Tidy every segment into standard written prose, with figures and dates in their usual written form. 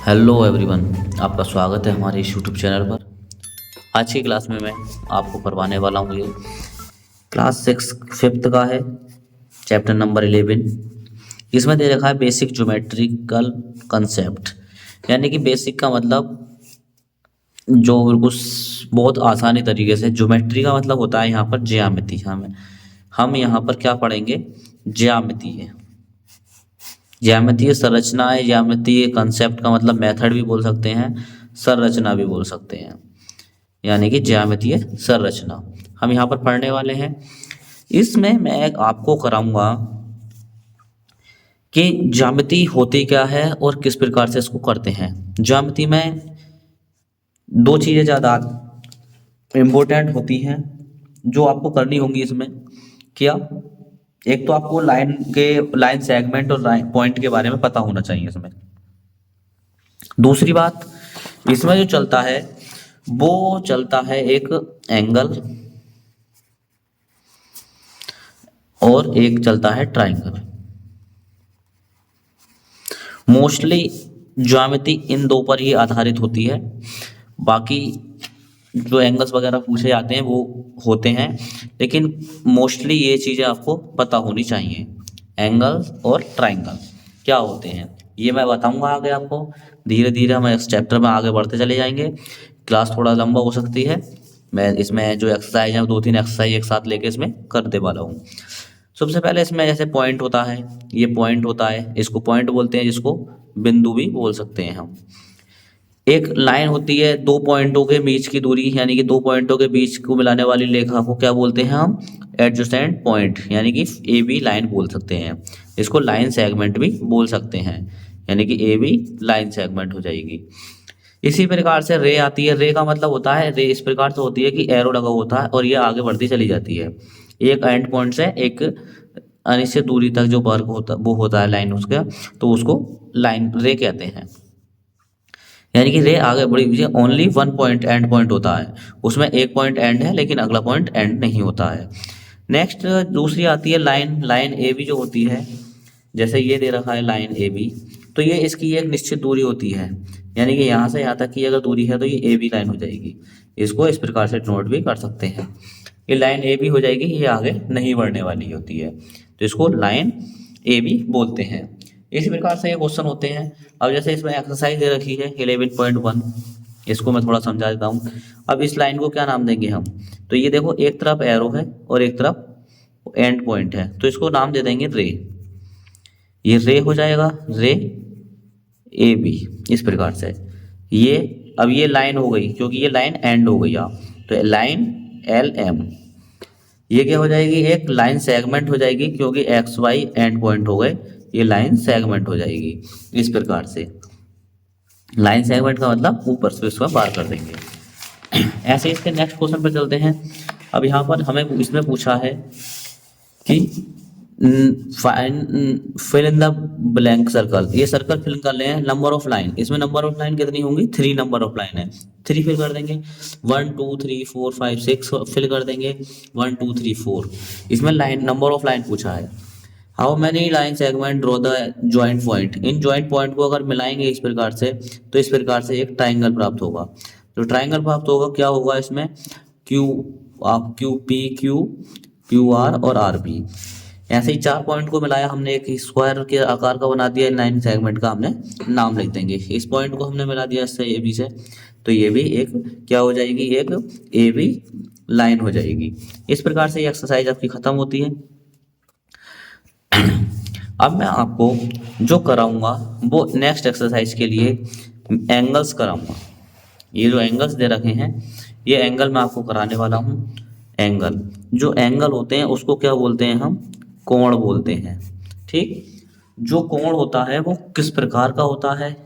Hello everyone, आपका स्वागत है हमारे इस यूट्यूब चैनल पर। आज की क्लास में मैं आपको करवाने वाला हूँ ये क्लास 6 फिफ्थ का है, चैप्टर नंबर 11। इसमें दे रखा है बेसिक ज्योमेट्रिकल कंसेप्ट, यानी कि बेसिक का मतलब जो बिल्कुल बहुत आसानी तरीके से, ज्योमेट्री का मतलब होता है यहाँ पर ज्यामिति। हम यहाँ पर क्या पढ़ेंगे? ज्यामिति है, ज्यामितीय संरचनाएं। ज्यामितीय कंसेप्ट का मतलब मेथड भी बोल सकते हैं, संरचना भी बोल सकते हैं, यानी कि ज्यामितीय संरचना हम यहाँ पर पढ़ने वाले हैं। इसमें मैं आपको कराऊंगा कि ज्यामिति होती क्या है और किस प्रकार से इसको करते हैं। ज्यामिति में दो चीज़ें ज़्यादा इम्पोर्टेंट होती हैं जो आपको करनी होंगी इसमें। क्या? एक तो आपको लाइन सेगमेंट और लाइन पॉइंट के बारे में पता होना चाहिए इसमें। दूसरी बात, इसमें जो चलता है वो चलता है एक एंगल और एक चलता है ट्राइंगल। मोस्टली ज्यामिति इन दो पर ही आधारित होती है। बाकी जो एंगल्स वगैरह पूछे जाते हैं वो होते हैं, लेकिन मोस्टली ये चीज़ें आपको पता होनी चाहिए। एंगल्स और ट्राइंगल क्या होते हैं ये मैं बताऊंगा आगे आपको। धीरे धीरे हम इस चैप्टर में आगे बढ़ते चले जाएंगे। क्लास थोड़ा लंबा हो सकती है। मैं इसमें जो एक्सरसाइज है 2-3 एक्सरसाइज एक साथ लेके इसमें कर दे वाला हूँ। सबसे पहले इसमें जैसे पॉइंट होता है, ये पॉइंट होता है, इसको पॉइंट बोलते हैं, जिसको बिंदु भी बोल सकते हैं हम। एक लाइन होती है दो पॉइंटों के बीच की दूरी, यानी कि दो पॉइंटों के बीच को मिलाने वाली रेखा को क्या बोलते हैं हम? एडजेसेंट पॉइंट, यानी कि ए बी लाइन बोल सकते हैं। इसको लाइन सेगमेंट भी बोल सकते हैं, यानी कि ए बी लाइन सेगमेंट हो जाएगी। इसी प्रकार से रे आती है। रे का मतलब होता है, रे इस प्रकार से होती है कि एरो लगा होता है और ये आगे बढ़ती चली जाती है एक एंड पॉइंट से एक अनिश्चित दूरी तक। जो वर्ग होता वो होता है लाइन उसका, तो उसको लाइन रे कहते हैं। यानी कि रे आगे बढ़ी हुई है, only one point and point होता है, उसमें एक पॉइंट एंड है लेकिन अगला पॉइंट एंड नहीं होता है। नेक्स्ट दूसरी आती है लाइन। लाइन ए बी जो होती है, जैसे ये दे रखा है लाइन ए बी, तो ये इसकी एक निश्चित दूरी होती है, यानी कि यहाँ से यहाँ तक की अगर दूरी है तो ये ए बी लाइन हो जाएगी। इसको इस प्रकार से नोट भी कर सकते हैं। ये लाइन ए बी हो जाएगी, ये आगे नहीं बढ़ने वाली होती है, तो इसको लाइन ए बी बोलते हैं। इसी प्रकार से ये क्वेश्चन होते हैं। अब जैसे इसमें एक्सरसाइज दे रखी है 11.1, इसको मैं थोड़ा समझा देता हूँ। अब इस लाइन को क्या नाम देंगे हम? तो ये देखो, एक तरफ एरो है और एक तरफ एंड पॉइंट है, तो इसको नाम दे देंगे रे। ये रे हो जाएगा, रे ए बी। इस प्रकार से ये, अब ये लाइन हो गई क्योंकि ये लाइन एंड हो गई। आप तो लाइन एल एम, ये क्या हो जाएगी? एक लाइन सेगमेंट हो जाएगी, क्योंकि एक्स वाई एंड पॉइंट हो गए, ये लाइन सेगमेंट हो जाएगी। इस प्रकार से लाइन सेगमेंट का मतलब ऊपर से इसको बाहर कर देंगे। ऐसे इसके नेक्स्ट क्वेश्चन पर चलते हैं। अब यहाँ पर हमें इसमें पूछा है कि fill in the blank circle. ये सर्कल फिल कर ले हैं, नंबर ऑफ लाइन। इसमें नंबर ऑफ लाइन कितनी होंगी? 3 नंबर ऑफ लाइन है, 3 फिल कर देंगे। 1 2 3 4 5 6 फिल कर देंगे। 1 2 3 4। इसमें लाइन नंबर ऑफ लाइन पूछा है। How many line segment draw the joint point. In joint point को अगर मिलाएंगे इस प्रकार से, तो इस प्रकार से एक ट्राइंगल प्राप्त होगा। तो ट्राइंगल प्राप्त होगा, क्या होगा इसमें? क्यू, आप Q P Q, Q R और आर पी। ऐसे ही 4 पॉइंट को मिलाया हमने, एक स्क्वायर के आकार का बना दिया। लाइन सेगमेंट का हमने नाम लिख देंगे। इस पॉइंट को हमने मिला दिया इससे ए बी से, तो ये भी एक क्या हो जाएगी? एक ए बी लाइन हो जाएगी। इस प्रकार से ये एक्सरसाइज आपकी खत्म होती है। अब मैं आपको जो कराऊंगा वो नेक्स्ट एक्सरसाइज के लिए एंगल्स कराऊंगा। ये जो एंगल्स दे रखे हैं, ये एंगल मैं आपको कराने वाला हूँ। एंगल, जो एंगल होते हैं उसको क्या बोलते हैं हम? कोण बोलते हैं। ठीक, जो कोण होता है वो किस प्रकार का होता है,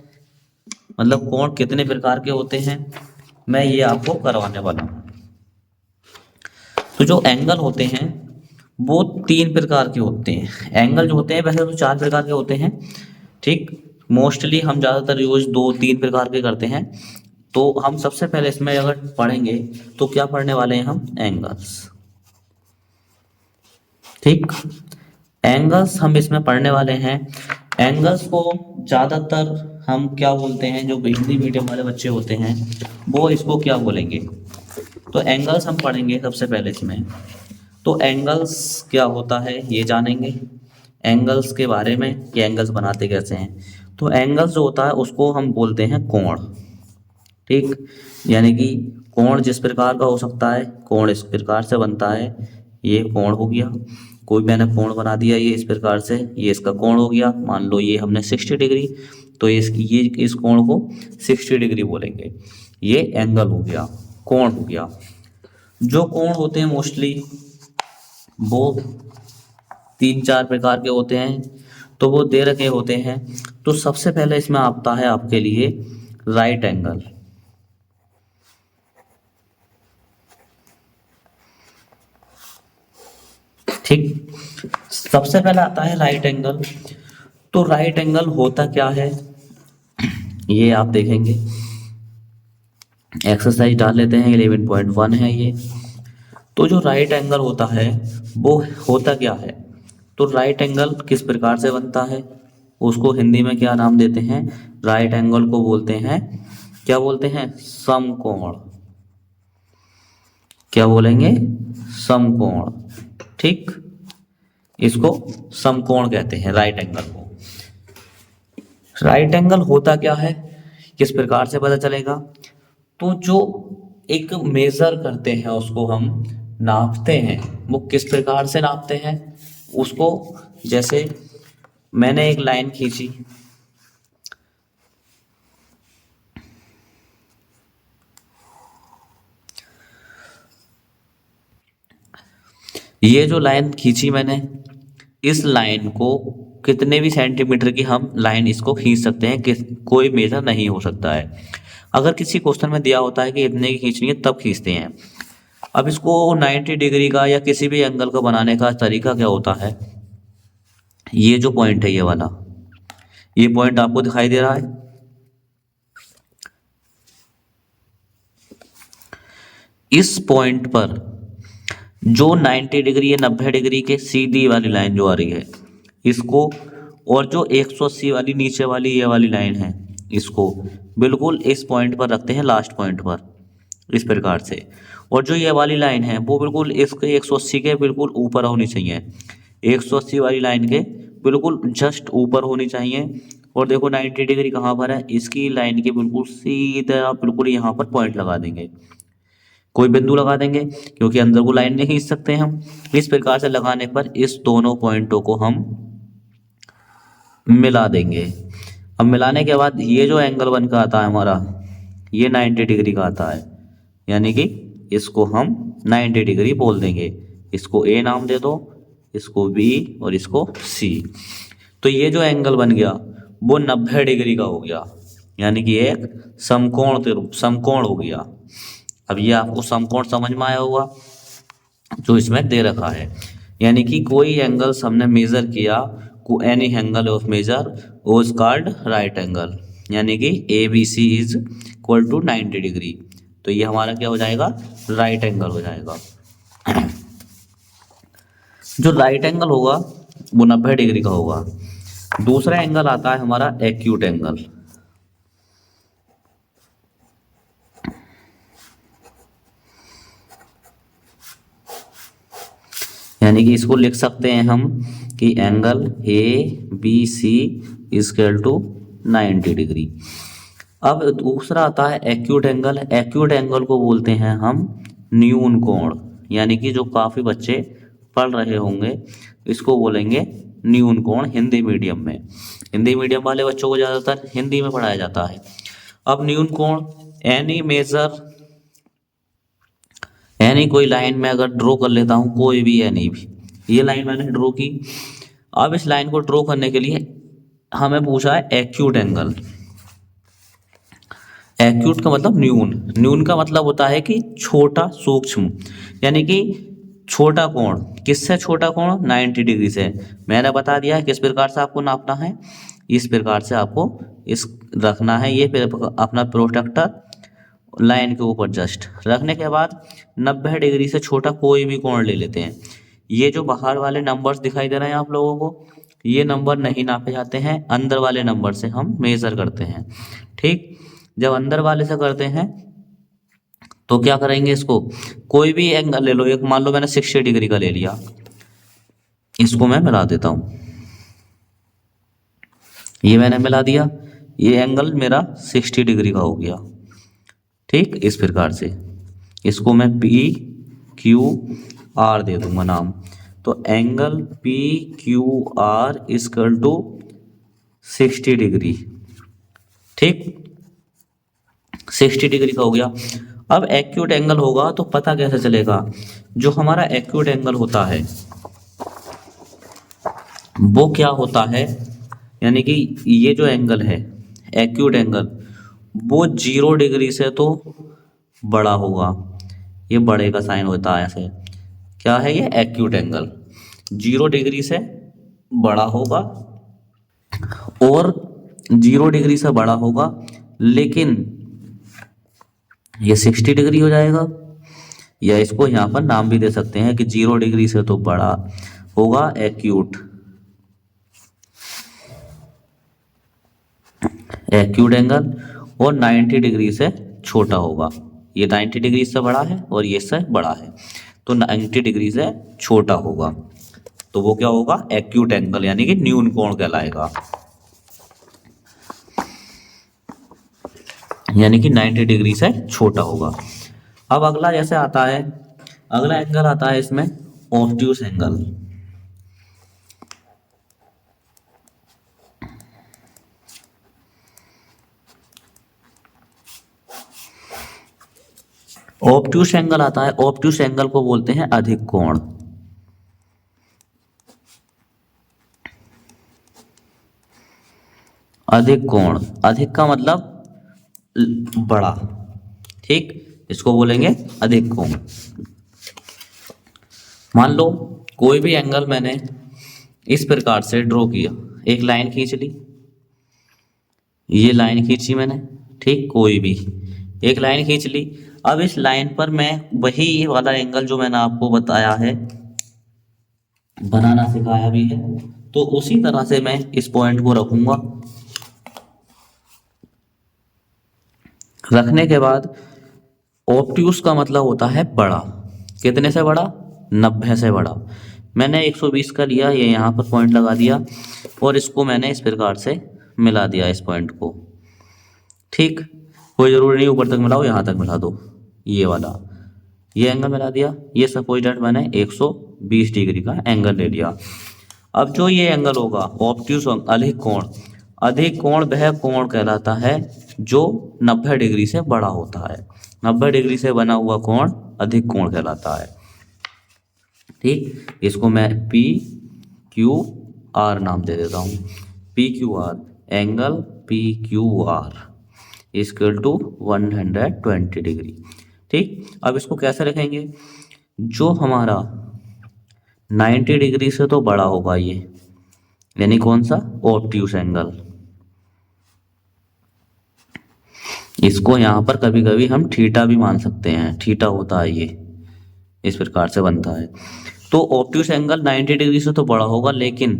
मतलब कोण कितने प्रकार के होते हैं, मैं ये आपको करवाने वाला हूँ। तो जो एंगल होते हैं वो 3 प्रकार के होते हैं। एंगल जो होते हैं वैसे तो 4 प्रकार के होते हैं, ठीक। मोस्टली हम ज़्यादातर यूज 2-3 प्रकार के करते हैं। तो हम सबसे पहले इसमें अगर पढ़ेंगे तो क्या पढ़ने वाले हैं हम? एंगल्स। ठीक, एंगल्स हम इसमें पढ़ने वाले हैं। एंगल्स को ज़्यादातर हम क्या बोलते हैं, जो हिंदी मीडियम वाले बच्चे होते हैं वो इसको क्या बोलेंगे। तो एंगल्स हम पढ़ेंगे सबसे पहले इसमें। तो एंगल्स क्या होता है ये जानेंगे, एंगल्स के बारे में कि एंगल्स बनाते कैसे हैं। तो एंगल्स जो होता है उसको हम बोलते हैं कोण, ठीक। यानी कि कोण जिस प्रकार का हो सकता है, कोण इस प्रकार से बनता है, ये कोण हो गया। कोई मैंने कोण बना दिया ये इस प्रकार से, ये इसका कोण हो गया। मान लो ये हमने 60 डिग्री, तो ये इस कोण को 60 डिग्री बोलेंगे। ये एंगल हो गया, कोण हो गया। जो कोण होते हैं मोस्टली वो 3-4 प्रकार के होते हैं, तो वो दे रखे होते हैं। तो सबसे पहले इसमें आता है आपके लिए राइट एंगल, ठीक। सबसे पहले आता है राइट एंगल। तो राइट एंगल होता क्या है ये आप देखेंगे, एक्सरसाइज डाल लेते हैं, 11.1 है ये। तो जो राइट एंगल होता है वो होता क्या है, तो राइट एंगल किस प्रकार से बनता है, उसको हिंदी में क्या नाम देते हैं, राइट एंगल को बोलते हैं, क्या बोलते हैं, समकोण। क्या बोलेंगे, समकोण, ठीक। इसको समकोण कहते हैं राइट एंगल को। राइट एंगल होता क्या है, किस प्रकार से पता चलेगा, तो जो एक मेजर करते हैं उसको हम नापते हैं, वो किस प्रकार से नापते हैं उसको, जैसे मैंने एक लाइन खींची, ये जो लाइन खींची मैंने, इस लाइन को कितने भी सेंटीमीटर की हम लाइन इसको खींच सकते हैं, कोई मेजर नहीं हो सकता है। अगर किसी क्वेश्चन में दिया होता है कि इतने की खींचनी है तब खींचते हैं। अब इसको 90 डिग्री का या किसी भी एंगल का बनाने का तरीका क्या होता है, ये जो पॉइंट है ये वाला, ये पॉइंट आपको दिखाई दे रहा है, इस पॉइंट पर जो 90 डिग्री या 90 डिग्री के सीधी वाली लाइन जो आ रही है इसको, और जो 180 वाली नीचे वाली ये वाली लाइन है इसको बिल्कुल इस पॉइंट पर रखते हैं, लास्ट पॉइंट पर, इस प्रकार से। और जो ये वाली लाइन है वो बिल्कुल इसके 180 के बिल्कुल ऊपर होनी चाहिए, 180 वाली लाइन के बिल्कुल जस्ट ऊपर होनी चाहिए। और देखो 90 डिग्री कहाँ पर है, इसकी लाइन के बिल्कुल सीधा बिल्कुल यहाँ पर पॉइंट लगा देंगे, कोई बिंदु लगा देंगे, क्योंकि अंदर को लाइन नहीं खींच सकते हम। इस प्रकार से लगाने पर इस दोनों पॉइंटों को हम मिला देंगे। अब मिलाने के बाद ये जो एंगल बन का आता है हमारा, ये 90 डिग्री का आता है, यानी कि इसको हम 90 डिग्री बोल देंगे। इसको ए नाम दे दो, इसको बी और इसको सी। तो ये जो एंगल बन गया वो 90 डिग्री का हो गया, यानी कि एक समकोण हो गया। अब ये आपको समकोण समझ में आया होगा जो इसमें दे रखा है, यानी कि कोई एंगल्स हमने मेजर किया, को any angle of measure was called right angle, यानी कि A B C is equal to 90 degree. तो ये हमारा क्या हो जाएगा, राइट एंगल हो जाएगा। जो राइट एंगल होगा वो 90 डिग्री का होगा। दूसरा एंगल आता है हमारा एक्यूट एंगल, यानी कि इसको लिख सकते हैं हम कि angle A B C equal to 90 degree. अब दूसरा आता है एक्यूट एंगल। एक्यूट एंगल को बोलते हैं हम न्यून कोण, यानी कि जो काफ़ी बच्चे पढ़ रहे होंगे इसको बोलेंगे न्यून कोण हिंदी मीडियम में। हिंदी मीडियम वाले बच्चों को ज़्यादातर हिंदी में पढ़ाया जाता है। अब न्यून कोण एनी मेजर, एनी कोई लाइन में अगर ड्रॉ कर लेता हूँ, कोई भी एनी भी, ये लाइन मैंने ड्रॉ की। अब इस लाइन को ड्रॉ करने के लिए हमें पूछा है एक्यूट एंगल। एक्यूट का मतलब न्यून, न्यून का मतलब होता है कि छोटा सूक्ष्म, यानी कि छोटा कोण। किससे छोटा कोण, 90 डिग्री से। मैंने बता दिया है किस प्रकार से आपको नापना है, इस प्रकार से आपको इस रखना है, ये अपना प्रोट्रैक्टर लाइन के ऊपर जस्ट रखने के बाद 90 डिग्री से छोटा कोई भी कोण ले लेते हैं। ये जो बाहर वाले नंबर्स दिखाई दे रहे हैं आप लोगों को, ये नंबर नहीं नापे जाते हैं, अंदर वाले नंबर से हम मेजर करते हैं। ठीक, जब अंदर वाले से करते हैं तो क्या करेंगे, इसको कोई भी एंगल ले लो, एक मान लो मैंने 60 डिग्री का ले लिया, इसको मैं मिला देता हूँ, ये मैंने मिला दिया, ये एंगल मेरा 60 डिग्री का हो गया। ठीक, इस प्रकार से इसको मैं पी क्यू आर दे दूंगा नाम। तो angle P Q R equal to 60 degree. ठीक, 60 डिग्री का हो गया। अब एक्यूट एंगल होगा तो पता कैसे चलेगा, जो हमारा एक्यूट एंगल होता है वो क्या होता है, यानी कि ये जो एंगल है एक्यूट एंगल, वो 0 डिग्री से तो बड़ा होगा, ये बड़े का साइन होता है ऐसे, क्या है ये एक्यूट एंगल 0 डिग्री से बड़ा होगा और 0 डिग्री से बड़ा होगा, लेकिन ये 60 डिग्री हो जाएगा, या इसको यहाँ पर नाम भी दे सकते हैं कि 0 डिग्री से तो बड़ा होगा एक्यूट एंगल, और 90 डिग्री से छोटा होगा, ये 90 डिग्री से बड़ा है और ये इससे बड़ा है, तो 90 डिग्री से छोटा होगा, तो वो क्या होगा एक्यूट एंगल, यानी कि न्यून कोण कहलाएगा, यानी कि 90 डिग्री से छोटा होगा। अब अगला जैसे आता है, अगला एंगल आता है इसमें ऑब्ट्यूस एंगल। ऑब्ट्यूस एंगल आता है, ऑब्ट्यूस एंगल को बोलते हैं अधिक कोण। अधिक कोण, अधिक का मतलब बड़ा, ठीक, इसको बोलेंगे अधिक कोण। मान लो कोई भी एंगल मैंने इस प्रकार से ड्रॉ किया, एक लाइन खींच ली, ये लाइन खींची मैंने, ठीक, कोई भी एक लाइन खींच ली। अब इस लाइन पर मैं वही वाला एंगल जो मैंने आपको बताया है, बनाना सिखाया भी है, तो उसी तरह से मैं इस पॉइंट को रखूंगा। रखने के बाद ऑब्ट्यूस का मतलब होता है बड़ा, कितने से बड़ा, 90 से बड़ा। मैंने 120 का लिया, ये यहाँ पर पॉइंट लगा दिया और इसको मैंने इस प्रकार से मिला दिया इस पॉइंट को। ठीक, कोई जरूरी नहीं ऊपर तक मिलाओ, यहाँ तक मिला दो, ये वाला, ये एंगल मिला दिया, ये सपोज दैट मैंने 120 डिग्री का एंगल ले लिया। अब जो ये एंगल होगा ऑब्ट्यूस अधिक कोण, अधिक कोण वह कोण कहलाता है जो 90 डिग्री से बड़ा होता है। 90 डिग्री से बना हुआ कोण अधिक कोण कहलाता है। ठीक, इसको मैं पी क्यू आर नाम दे देता हूँ, P Q R, angle P Q R equal to 120 degree. ठीक, अब इसको कैसे रखेंगे, जो हमारा 90 डिग्री से तो बड़ा होगा ये, यानी कौन सा, ऑब्ट्यूस एंगल, इसको यहाँ पर कभी कभी हम थीटा भी मान सकते हैं, थीटा होता है ये, इस प्रकार से बनता है। तो ऑब्ट्यूस एंगल 90 डिग्री से तो बड़ा होगा, लेकिन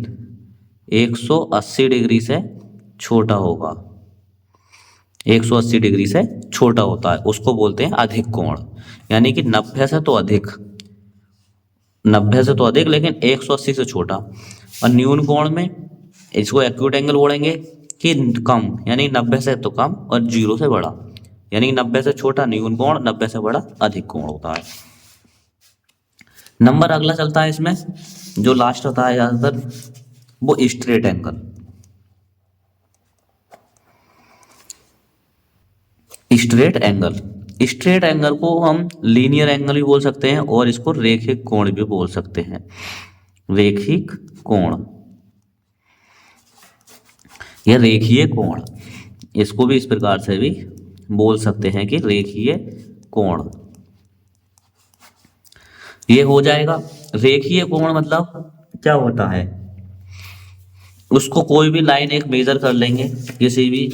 180 डिग्री से छोटा होगा, 180 डिग्री से छोटा होता है, उसको बोलते हैं अधिक कोण, यानी कि 90 से तो अधिक, 90 से तो अधिक लेकिन 180 से छोटा। और न्यून कोण में इसको एक्यूट एंगल बोलेंगे कि कम, यानी 90 से तो कम और 0 से बड़ा, यानी 90 से छोटा न्यून कोण, 90 से बड़ा अधिक कोण होता है। नंबर अगला चलता है इसमें, जो लास्ट होता है ज्यादातर, वो straight angle. Straight angle, straight angle को हम लीनियर एंगल भी बोल सकते हैं और इसको रेखिक कोण भी बोल सकते हैं, रेखिक कोण या रेखीय कोण, इसको भी इस प्रकार से भी बोल सकते हैं कि रेखीय कोण। ये हो जाएगा। रेखीय कोण मतलब क्या होता है, उसको कोई भी लाइन एक मेजर कर लेंगे किसी भी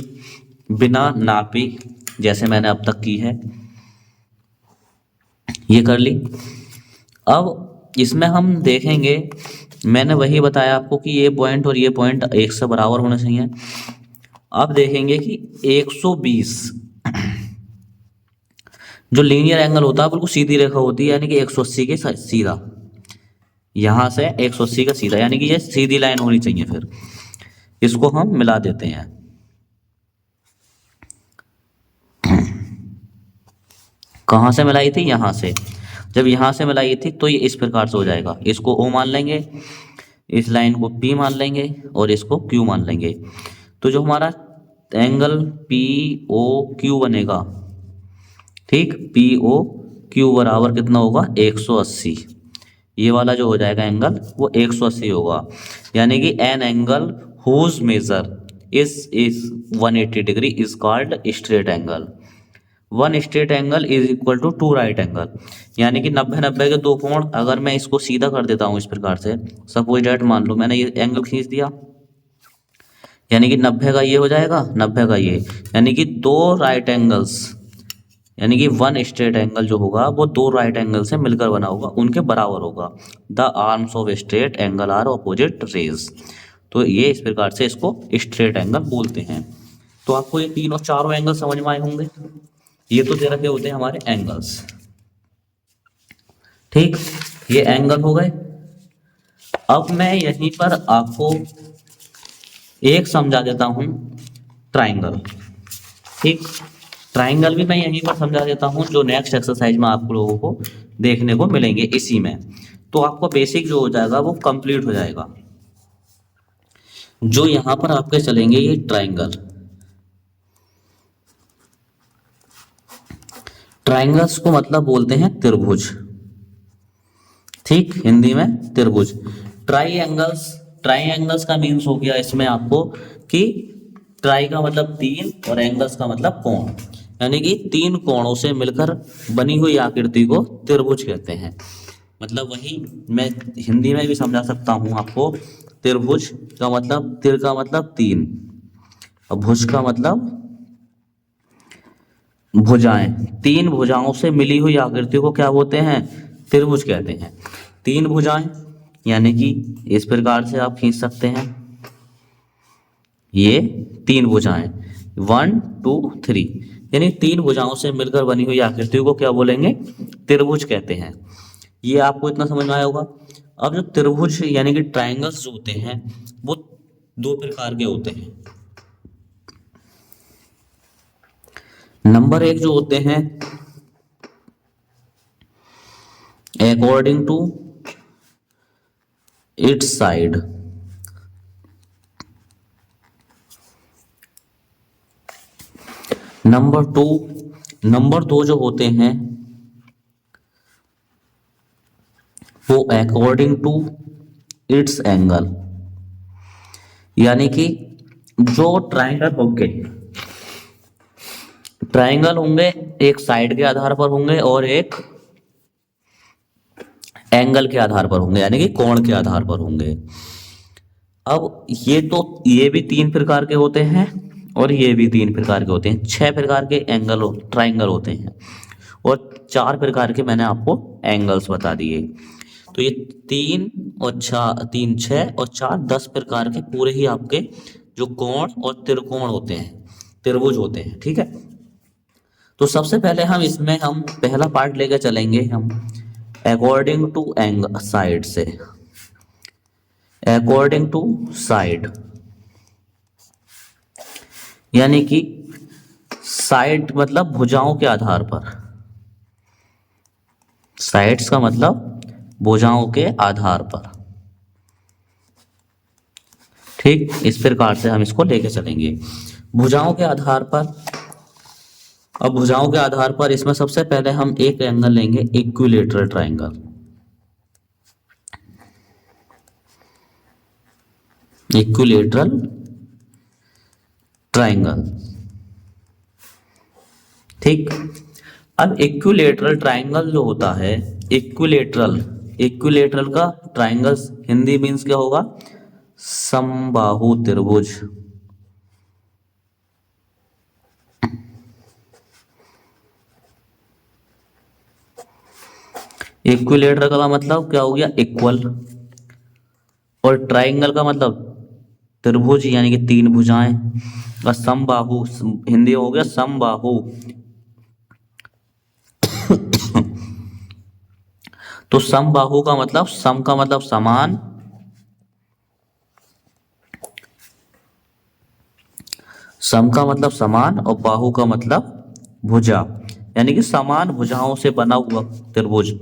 बिना नापी, जैसे मैंने अब तक की है, ये कर ली। अब इसमें हम देखेंगे मैंने वही बताया आपको कि ये पॉइंट और ये पॉइंट एक से बराबर होने चाहिए। अब देखेंगे कि 120 जो लीनियर एंगल होता है बिल्कुल सीधी रेखा होती है, यानी कि 180 के सीधा, यहां से 180 का सीधा, यानी कि ये सीधी लाइन होनी चाहिए। फिर इसको हम मिला देते हैं। कहाँ से मिलाई थी? यहाँ से। जब यहाँ से मिलाई थी तो ये इस प्रकार से हो जाएगा, इसको O मान लेंगे, इस लाइन को P मान लेंगे और इसको Q मान लेंगे। तो जो हमारा एंगल POQ बनेगा, ठीक, POQ बराबर कितना होगा? 180। ये वाला जो हो जाएगा एंगल वो 180 होगा, यानी कि an angle whose measure is 180 degree is called straight angle. One straight angle is equal to two right angle, यानी कि 90-90 के दो कोण। अगर मैं इसको सीधा कर देता हूँ इस प्रकार से, सपोज डेट मान लो मैंने ये एंगल खींच दिया, यानी कि 90 का ये हो जाएगा, 90 का ये, यानी कि दो राइट एंगल्स, यानी कि वन स्ट्रेट एंगल जो होगा वो दो राइट एंगल से मिलकर बना होगा, उनके बराबर होगा। The arms of straight angle are opposite rays. तो ये इस प्रकार से इसको स्ट्रेट एंगल बोलते हैं। तो आपको ये तीनों चारों एंगल समझ में आए होंगे। ये तो दे रखे होते हैं हमारे एंगल्स, ठीक, ये एंगल हो गए। अब मैं यहीं पर आपको एक समझा देता हूं, ट्राइंगल, ठीक। ट्राइंगल भी मैं यहीं पर समझा देता हूं, जो नेक्स्ट एक्सरसाइज में आप लोगों को देखने को मिलेंगे इसी में। तो आपको बेसिक जो हो जाएगा वो कंप्लीट हो जाएगा। जो यहां पर आपके चलेंगे ये ट्राइंगल, ट्राइंगल्स को मतलब बोलते हैं त्रिभुज, ठीक, हिंदी में त्रिभुज। ट्राइंगल्स, ट्राइंगल्स का मीन्स हो गया इसमें आपको कि ट्राई का मतलब तीन और एंगल्स का मतलब कोण, यानी कि तीन कोणों से मिलकर बनी हुई आकृति को त्रिभुज कहते हैं। मतलब वही मैं हिंदी में भी समझा सकता हूं आपको। त्रिभुज का मतलब, तिर का मतलब तीन और भुज का मतलब भुजाएं। तीन भुजाओं से मिली हुई आकृति को क्या बोलते हैं? त्रिभुज कहते हैं। तीन भुजाएं, यानी कि इस प्रकार से आप खींच सकते हैं, ये तीन भुजाएं, 1 2 3, यानी तीन भुजाओं से मिलकर बनी हुई आकृति को क्या बोलेंगे? त्रिभुज कहते हैं। ये आपको इतना समझ में आया होगा। अब जो त्रिभुज यानी कि ट्राइंगल्स जो होते हैं वो दो प्रकार के होते हैं। नंबर एक जो होते हैं according to its side, number दो जो होते हैं वो अकॉर्डिंग टू इट्स एंगल, यानी कि जो ट्राइंगल होंगे एक साइड के आधार पर होंगे और एक एंगल के आधार पर होंगे, यानी कि कोण के आधार पर होंगे। अब ये भी तीन प्रकार के होते हैं और ये भी तीन प्रकार के होते हैं। छह प्रकार के ट्राइंगल होते हैं और चार प्रकार के मैंने आपको एंगल्स बता दिए। तो ये तीन और चार, तीन छह और चार 10 प्रकार के पूरे ही आपके जो कोण और त्रिकोण होते हैं, त्रिभुज होते हैं, ठीक है। तो सबसे पहले हम पहला पार्ट लेकर चलेंगे हम अकॉर्डिंग टू एंगल साइड से, अकॉर्डिंग टू साइड, यानी कि साइड मतलब भुजाओं के आधार पर, साइड्स का मतलब भुजाओं के आधार पर, ठीक। इस प्रकार से हम इसको लेके चलेंगे भुजाओं के आधार पर। अब भुजाओं के आधार पर इसमें सबसे पहले हम एक एंगल लेंगे, इक्विलेटरल ट्राइंगल, इक्विलेटरल ट्राइंगल, ठीक। अब इक्विलेटरल ट्राइंगल जो होता है, इक्विलेटरल का ट्राइंगल हिंदी मीन्स क्या होगा? समबाहु त्रिभुज। इक्विलेटरल का मतलब क्या हो गया? इक्वल। और ट्राइंगल का मतलब त्रिभुज यानी कि तीन भुजाएं। और समबाहु हिंदी में हो गया समबाहु। तो समबाहु का मतलब सम का मतलब समान, सम का मतलब समान और बाहु का मतलब भुजा, यानी कि समान भुजाओं से बना हुआ त्रिभुज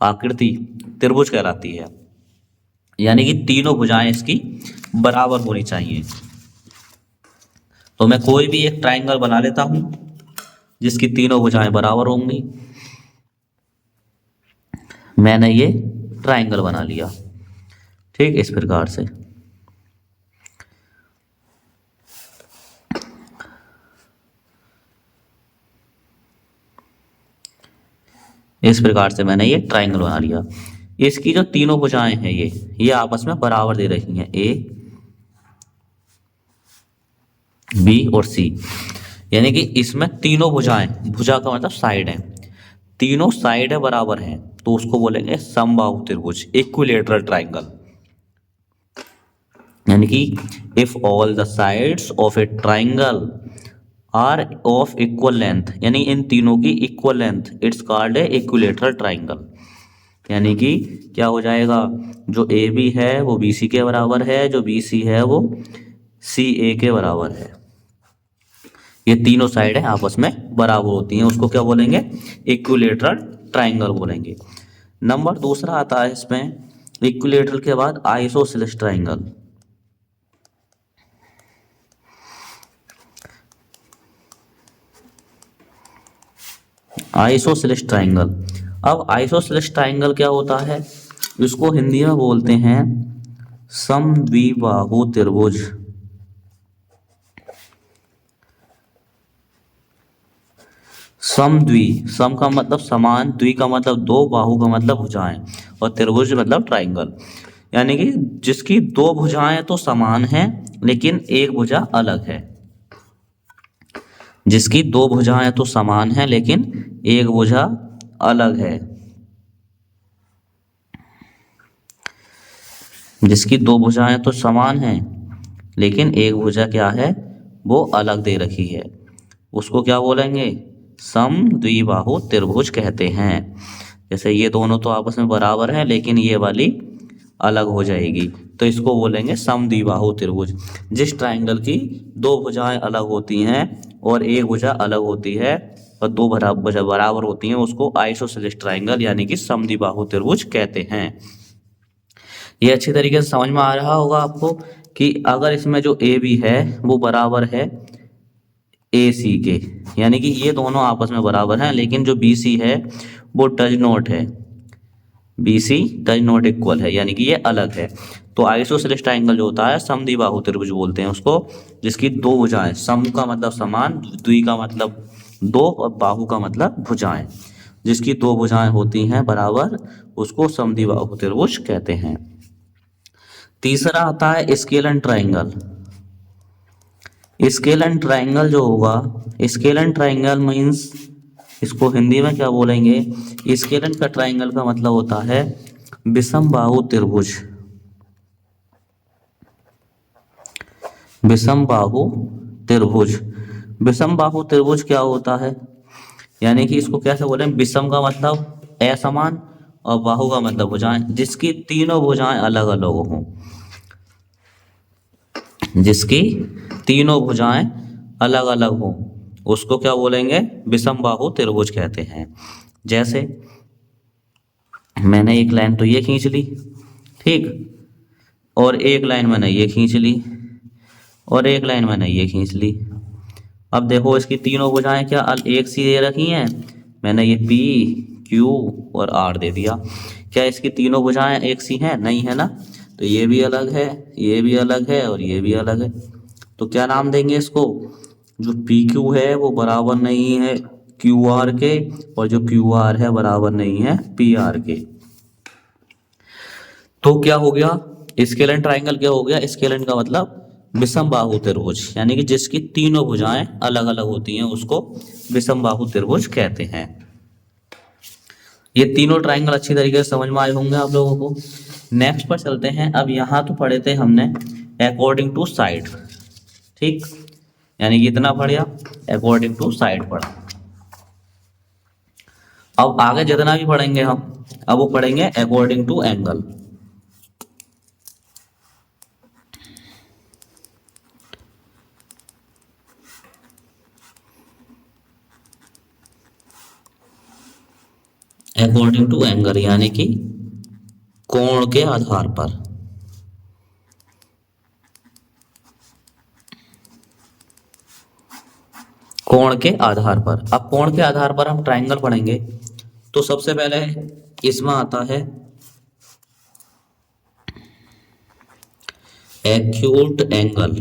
आकृति त्रिभुज कहलाती है। यानी कि तीनों भुजाएं इसकी बराबर होनी चाहिए। तो मैं कोई भी एक ट्राइंगल बना लेता हूं जिसकी तीनों भुजाएं बराबर होंगी। मैंने ये ट्राइंगल बना लिया, ठीक, इस प्रकार से। इस प्रकार से मैंने ये ट्राइंगल बना लिया। इसकी जो तीनों भुजाएं हैं ये आपस में बराबर दे रही हैं, ए बी और सी। यानी कि इसमें तीनों भुजाएं, भुजा का मतलब साइड है, तीनों साइड है बराबर हैं, तो उसको बोलेंगे समबाहु त्रिभुज, इक्विलेटरल ट्राइंगल। यानी कि if all the sides of a triangle are of equal length, यानी इन तीनों की equal length, it's called a equilateral triangle. यानी कि क्या हो जाएगा, जो ए बी है वो बी सी के बराबर है, जो बी सी है वो सी ए के बराबर है। ये तीनों साइड है आपस में बराबर होती हैं, उसको क्या बोलेंगे, इक्विलेटरल ट्राइंगल बोलेंगे। नंबर दूसरा आता है इसमें इक्विलेटरल के बाद आइसोसेलेस ट्राइंगल। Isosceles triangle. अब आइसोसेलेस ट्राइंगल क्या होता है, इसको हिंदी में बोलते हैं समद्विबाहु त्रिभुज। समद्वि, सम का मतलब समान, द्वि का मतलब दो, बाहु का मतलब भुजाएं, और त्रिभुज मतलब ट्राइंगल। यानी कि जिसकी दो भुजाएं तो समान हैं लेकिन एक भुजा अलग है। जिसकी दो भुजाएं तो समान हैं लेकिन एक भुजा अलग है। जिसकी दो भुजाएं तो समान हैं लेकिन एक भुजा क्या है, वो अलग दे रखी है, उसको क्या बोलेंगे, समद्विबाहु त्रिभुज कहते हैं। जैसे ये दोनों तो आपस में बराबर हैं लेकिन ये वाली अलग हो जाएगी, तो इसको बोलेंगे समद्विबाहु त्रिभुज। जिस ट्राइंगल की दो भुजाएं अलग होती हैं और एक भुजा अलग होती है और दो भुजा बराबर होती हैं, उसको आइसोसेलेस ट्राइंगल यानी कि समद्विबाहु त्रिभुज कहते हैं। ये अच्छी तरीके से समझ में आ रहा होगा आपको कि अगर इसमें जो ए बी है वो बराबर है ए सी के, यानी कि ये दोनों आपस में बराबर हैं, लेकिन जो बी सी है वो डज नॉट है, B C does not equal है, यानी कि ये अलग है। तो आइसोसेलेस ट्राइंगल जो होता है समद्विबाहु त्रिभुज बोलते हैं उसको, जिसकी दो भुजाएं, सम का मतलब समान, द्वि का मतलब दो और बाहु का मतलब भुजाएं, जिसकी दो भुजाएं होती हैं बराबर, उसको समद्विबाहु त्रिभुज कहते हैं। तीसरा आता है scale and triangle. Scale and triangle जो होगा, स्केल एंड ट्राइंगल मीन्स, इसको हिंदी में क्या बोलेंगे, स्केल एंड का ट्राइंगल का मतलब होता है विषमबाहु त्रिभुज। विषमबाहु त्रिभुज, विषमबाहु त्रिभुज क्या होता है, यानी कि इसको कैसे बोलें, विषम का मतलब असमान और बाहु का मतलब भुजाएं, जिसकी तीनों भुजाएं अलग अलग हों, जिसकी तीनों भुजाएं अलग अलग हों, उसको क्या बोलेंगे, विषमबाहु त्रिभुज कहते हैं। जैसे मैंने एक लाइन तो ये खींच ली, ठीक, और एक लाइन मैंने ये खींच ली, और एक लाइन मैंने ये खींच ली। अब देखो इसकी तीनों भुजाएं क्या एक सी दे रखी हैं, मैंने ये पी क्यू और आर दे दिया। क्या इसकी तीनों भुजाएं एक सी हैं, नहीं है ना, तो ये भी अलग है, ये भी अलग है और ये भी अलग है। तो क्या नाम देंगे इसको, जो पी क्यू है वो बराबर नहीं है क्यू आर के, और जो क्यू आर है बराबर नहीं है पी आर के। तो क्या हो गया, स्केल एंड ट्राइंगल क्या हो गया, स्केल एंड का मतलब विषमबाहु त्रिभुज, यानी कि जिसकी तीनों भुजाएं अलग अलग होती हैं उसको विषमबाहु त्रिभुज कहते हैं। ये तीनों ट्राइंगल अच्छी तरीके से समझ में आए होंगे आप लोगों को। नेक्स्ट पर चलते हैं। अब यहाँ तो पढ़े थे हमने अकॉर्डिंग टू साइड, ठीक, यानी कि इतना पढ़िया, अकॉर्डिंग टू साइड पढ़ा। अब आगे जितना भी पढ़ेंगे हम, अब वो पढ़ेंगे according to angle. According to angle यानी कि कोण के आधार पर। कोण के आधार पर, अब कोण के आधार पर हम ट्रायंगल पढ़ेंगे। तो सबसे पहले इसमें आता है एक्यूट एंगल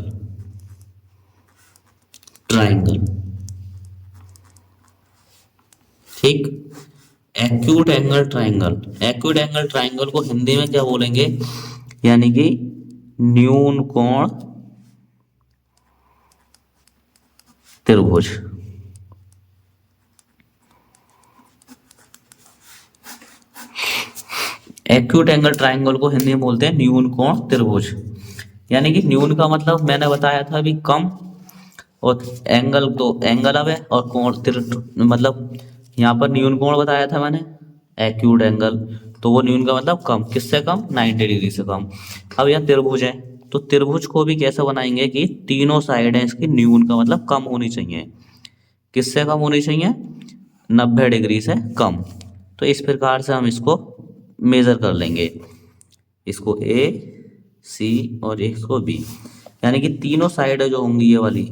ट्रायंगल, ठीक। Acute angle triangle, acute angle triangle को हिंदी में क्या बोलेंगे, यानी कि न्यून कोण त्रिभुज। एक्यूट एंगल ट्रायंगल को हिंदी में बोलते हैं न्यून कोण त्रिभुज। यानी कि न्यून का मतलब मैंने बताया था अभी कम, और एंगल तो एंगल अब है, और कोण मतलब यहाँ पर न्यून कोण बताया था मैंने, एक्यूट एंगल, तो वो न्यून का मतलब कम, किससे कम, 90 डिग्री से कम। अब यह त्रिभुज है, तो त्रिभुज को भी कैसे बनाएंगे कि तीनों साइड है इसकी न्यून का मतलब कम होनी चाहिए। किससे कम होनी चाहिए, 90 डिग्री से कम। तो इस प्रकार से हम इसको मेजर कर लेंगे, इसको ए सी और इसको बी, यानी कि तीनों साइड जो होंगी ये वाली,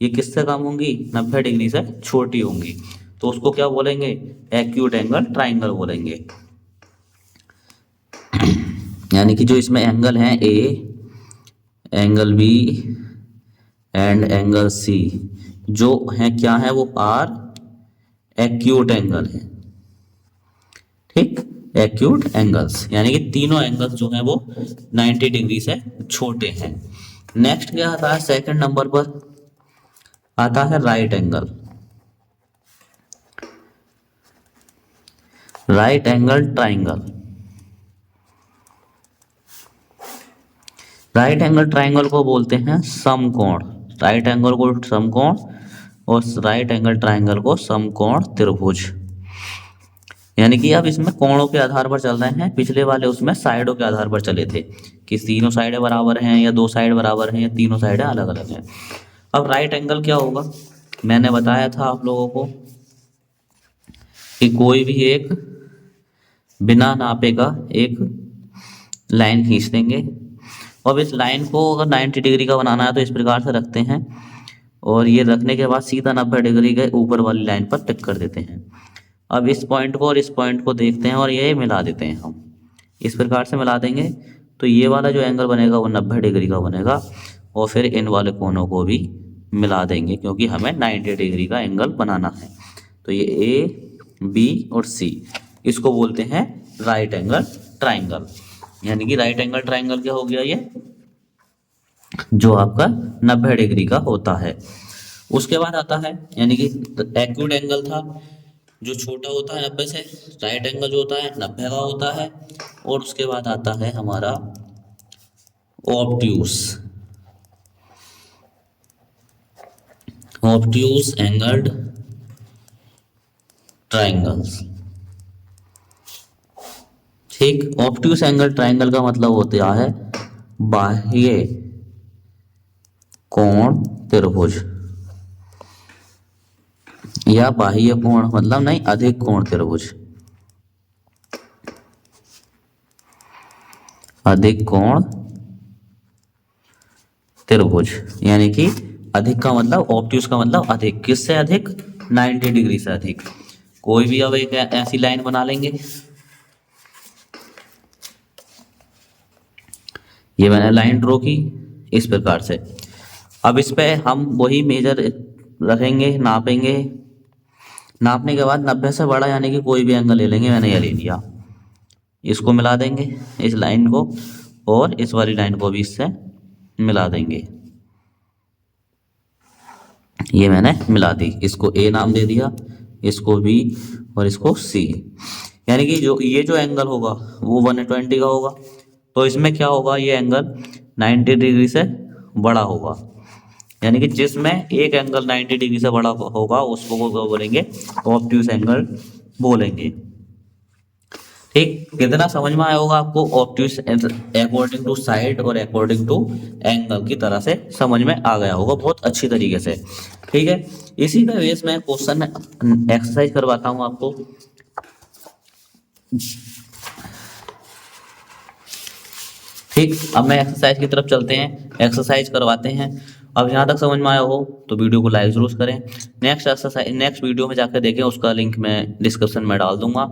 ये किससे कम होंगी, 90 डिग्री से छोटी होंगी। तो उसको क्या बोलेंगे, एक्यूट एंगल ट्राइंगल बोलेंगे। यानी कि जो इसमें एंगल हैं A, angle B and angle C, जो है क्या है, वो आर एक्यूट एंगल है, ठीक, एक्यूट एंगल्स, यानी कि तीनों एंगल्स जो हैं वो 90 डिग्री से छोटे हैं। नेक्स्ट क्या आता है, सेकंड नंबर पर आता है right angle. Right angle triangle, right angle triangle को बोलते हैं समकोण। राइट एंगल को समकोण और राइट एंगल ट्राइंगल को समकोण त्रिभुज। यानी कि अब इसमें कोणों के आधार पर चल रहे हैं, पिछले वाले उसमें साइडों के आधार पर चले थे कि तीनों साइडें बराबर हैं या दो साइड बराबर हैं या तीनों साइडें अलग अलग हैं। अब राइट एंगल क्या होगा, मैंने बताया था आप लोगों को कि कोई भी एक बिना नापे का एक लाइन खींच देंगे, और इस लाइन को अगर 90 डिग्री का बनाना है तो इस प्रकार से रखते हैं, और ये रखने के बाद सीधा 90 डिग्री के ऊपर वाली लाइन पर टिक कर देते हैं। अब इस पॉइंट को और इस पॉइंट को देखते हैं और ये मिला देते हैं हम, इस प्रकार से मिला देंगे तो ये वाला जो एंगल बनेगा वो 90 डिग्री का बनेगा, और फिर इन वाले कोनों को भी मिला देंगे क्योंकि हमें 90 डिग्री का एंगल बनाना है। तो ये ए बी और सी, इसको बोलते हैं राइट एंगल ट्राइंगल। यानी कि राइट एंगल ट्राइंगल क्या हो गया, ये जो आपका 90 डिग्री का होता है। उसके बाद आता है, यानी कि एक्यूट एंगल था जो छोटा होता है 90 से, राइट एंगल जो होता है 90 का होता है, और उसके बाद आता है हमारा ऑब्ट्यूस, ऑब्ट्यूस एंगल्ड ट्राइंगल्स, ठीक। ऑब्ट्यूस एंगल ट्राइंगल का मतलब होता है बाह्य कोण त्रिभुज, या बाह्य कोण मतलब नहीं, अधिक कोण त्रिभुज, अधिक कोण त्रिभुज। यानी कि अधिक का मतलब, ऑब्ट्यूस का मतलब अधिक, किससे अधिक, 90 डिग्री से अधिक। कोई भी अब एक ऐसी लाइन बना लेंगे, ये मैंने लाइन ड्रॉ की इस प्रकार से। अब इस पे हम वही मेजर रखेंगे, नापेंगे, नापने के बाद 90 से बड़ा यानी कि कोई भी एंगल ले लेंगे, मैंने ये ले लिया, इसको मिला देंगे इस लाइन को, और इस वाली लाइन को भी इससे मिला देंगे, ये मैंने मिला दी, इसको ए नाम दे दिया, इसको बी और इसको सी। यानी कि जो ये जो एंगल होगा वो 120 का होगा, तो इसमें क्या होगा, ये एंगल 90 डिग्री से बड़ा होगा, यानी कि जिसमें एक एंगल 90 डिग्री से बड़ा होगा उसको क्या बोलेंगे, ऑब्ट्यूस एंगल बोलेंगे। ठीक, कितना समझ में आया होगा आपको, ऑब्ट्यूस अकॉर्डिंग टू साइड और अकॉर्डिंग टू एंगल की तरह से समझ में आ गया होगा बहुत अच्छी तरीके से। ठीक है, इसी का बेस में क्वेश्चन एक्सरसाइज करवाता हूं आपको। ठीक, अब मैं एक्सरसाइज की तरफ चलते हैं, एक्सरसाइज करवाते हैं। अब यहाँ तक समझ में आया हो तो वीडियो को लाइक जरूर करें। नेक्स्ट एक्सरसाइज नेक्स्ट वीडियो में जाकर देखें, उसका लिंक मैं डिस्क्रिप्शन में डाल दूंगा,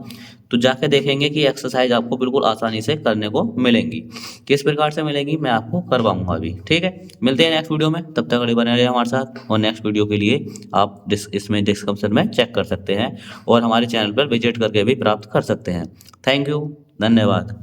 तो जाके देखेंगे कि एक्सरसाइज आपको बिल्कुल आसानी से करने को मिलेंगी। किस प्रकार से मिलेंगी मैं आपको करवाऊंगा अभी। ठीक है, मिलते हैं नेक्स्ट वीडियो में, तब तक बने रहे हमारे साथ। और नेक्स्ट वीडियो के लिए आप इसमें डिस्क्रिप्शन में चेक कर सकते हैं और हमारे चैनल पर विजिट करके भी प्राप्त कर सकते हैं। थैंक यू, धन्यवाद।